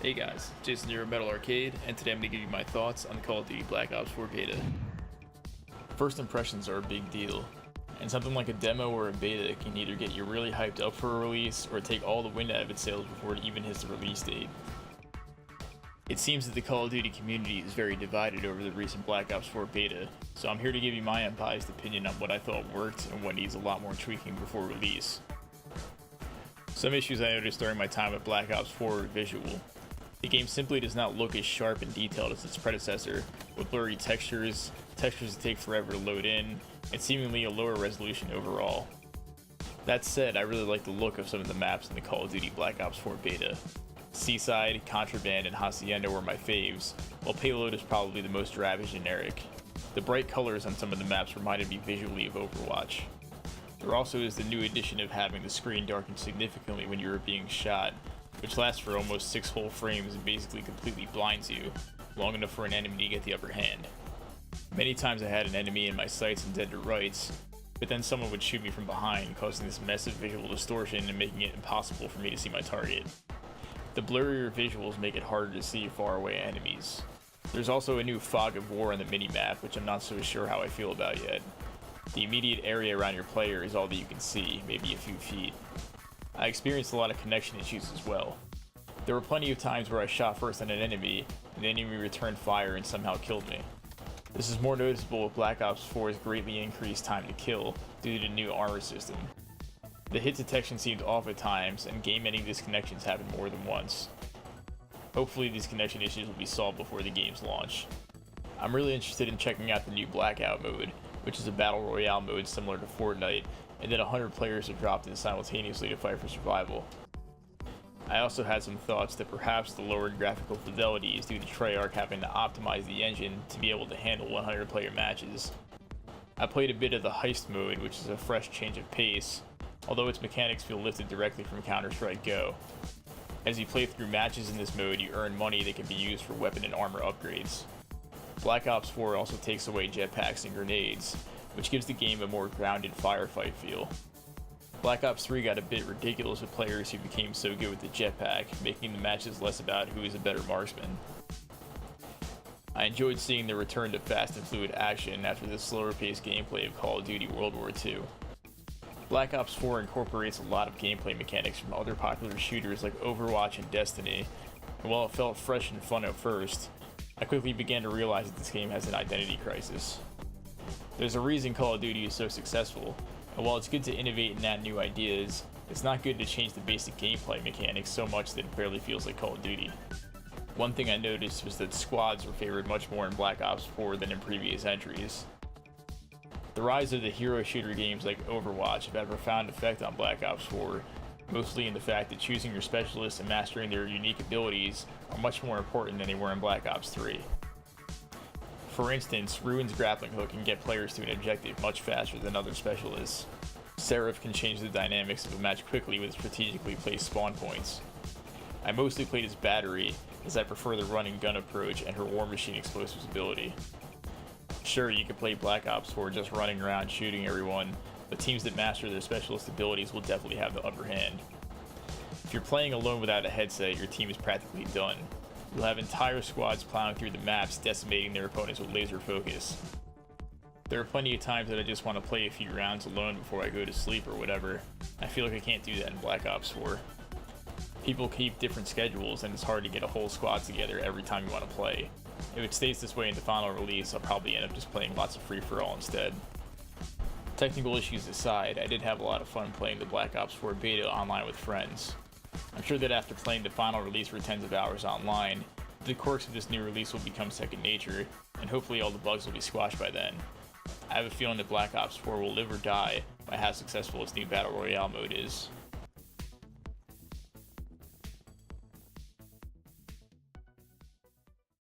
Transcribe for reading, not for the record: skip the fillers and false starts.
Hey guys, Jason here at Metal Arcade, and today I'm going to give you my thoughts on the Call of Duty Black Ops 4 beta. First impressions are a big deal, and something like a demo or a beta can either get you really hyped up for a release or take all the wind out of its sails before it even hits the release date. It seems that the Call of Duty community is very divided over the recent Black Ops 4 beta, so I'm here to give you my unbiased opinion on what I thought worked and what needs a lot more tweaking before release. Some issues I noticed during my time at Black Ops 4 were visual. The game simply does not look as sharp and detailed as its predecessor, with blurry textures that take forever to load in, and seemingly a lower resolution overall. That said, I really like the look of some of the maps in the Call of Duty Black Ops 4 beta. Seaside, Contraband, and Hacienda were my faves, while Payload is probably the most drab and generic. The bright colors on some of the maps reminded me visually of Overwatch. There also is the new addition of having the screen darken significantly when you are being shot, which lasts for almost 6 whole frames and basically completely blinds you, long enough for an enemy to get the upper hand. Many times I had an enemy in my sights and dead to rights, but then someone would shoot me from behind, causing this massive visual distortion and making it impossible for me to see my target. The blurrier visuals make it harder to see far away enemies. There's also a new Fog of War on the mini-map, which I'm not so sure how I feel about yet. The immediate area around your player is all that you can see, maybe a few feet. I experienced a lot of connection issues as well. There were plenty of times where I shot first at an enemy, and the enemy returned fire and somehow killed me. This is more noticeable with Black Ops 4's greatly increased time to kill due to the new armor system. The hit detection seemed off at times, and game-ending disconnections happened more than once. Hopefully these connection issues will be solved before the game's launch. I'm really interested in checking out the new Blackout mode, which is a Battle Royale mode similar to Fortnite, and then 100 players are dropped in simultaneously to fight for survival. I also had some thoughts that perhaps the lowered graphical fidelity is due to Treyarch having to optimize the engine to be able to handle 100 player matches. I played a bit of the Heist mode, which is a fresh change of pace, although its mechanics feel lifted directly from Counter-Strike Go. As you play through matches in this mode, you earn money that can be used for weapon and armor upgrades. Black Ops 4 also takes away jetpacks and grenades, which gives the game a more grounded firefight feel. Black Ops 3 got a bit ridiculous with players who became so good with the jetpack, making the matches less about who is a better marksman. I enjoyed seeing the return to fast and fluid action after the slower paced gameplay of Call of Duty World War II. Black Ops 4 incorporates a lot of gameplay mechanics from other popular shooters like Overwatch and Destiny, and while it felt fresh and fun at first, I quickly began to realize that this game has an identity crisis. There's a reason Call of Duty is so successful, and while it's good to innovate and add new ideas, it's not good to change the basic gameplay mechanics so much that it barely feels like Call of Duty. One thing I noticed was that squads were favored much more in Black Ops 4 than in previous entries. The rise of the hero shooter games like Overwatch have had a profound effect on Black Ops 4, mostly in the fact that choosing your specialists and mastering their unique abilities are much more important than they were in Black Ops 3. For instance, Ruin's grappling hook can get players to an objective much faster than other specialists. Seraph can change the dynamics of a match quickly with strategically placed spawn points. I mostly played as Battery, as I prefer the run and gun approach and her War Machine explosives ability. Sure, you can play Black Ops 4 just running around shooting everyone, but teams that master their specialist abilities will definitely have the upper hand. If you're playing alone without a headset, your team is practically done. You'll have entire squads plowing through the maps, decimating their opponents with laser focus. There are plenty of times that I just want to play a few rounds alone before I go to sleep or whatever. I feel like I can't do that in Black Ops 4. People keep different schedules and it's hard to get a whole squad together every time you want to play. If it stays this way in the final release, I'll probably end up just playing lots of free-for-all instead. Technical issues aside, I did have a lot of fun playing the Black Ops 4 beta online with friends. I'm sure that after playing the final release for tens of hours online, the quirks of this new release will become second nature, and hopefully all the bugs will be squashed by then. I have a feeling that Black Ops 4 will live or die by how successful its new Battle Royale mode is.